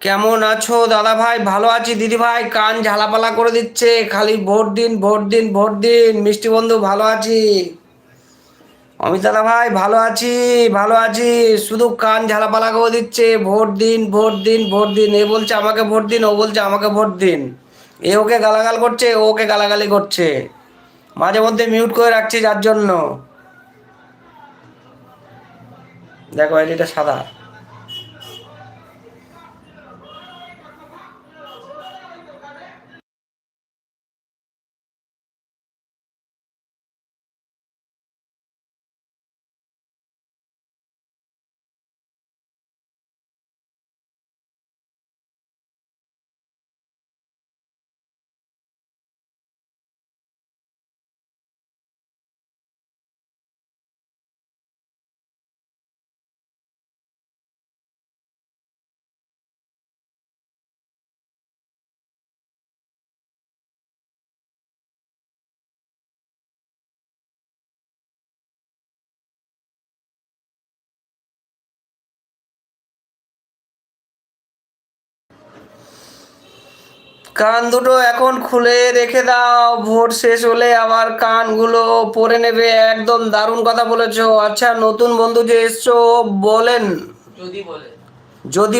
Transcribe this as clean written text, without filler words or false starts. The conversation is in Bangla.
কেমন আছো দাদা ভাই? ভালো আছি দিদি ভাই। কান ঝালাপালা করে দিচ্ছে, খালি ভোট দিন ভোট দিন ভোট দিন। মিষ্টি বন্ধু ভালো আছি। অমিত দাদা ভাই ভালো আছি, ভালো আছি। শুধু কান ঝালাপালা করে দিচ্ছে, ভোট দিন ভোট দিন ভোট দিন। এ বলছে আমাকে ভোট দিন, ও বলছে আমাকে ভোট দিন। এ ওকে গালাগাল করছে, ও ওকে গালাগালি করছে। মাঝে মধ্যে মিউট করে রাখছে যার জন্য। দেখো এটা সাদা। কান দুটো এখন খুলে রেখে দাও, ভোট শেষ হলে আবার কানগুলো পরে নেবে। একদম দারুণ কথা বলেছো। আচ্ছা, নতুন বন্ধু যে এসছো বলেন। যদি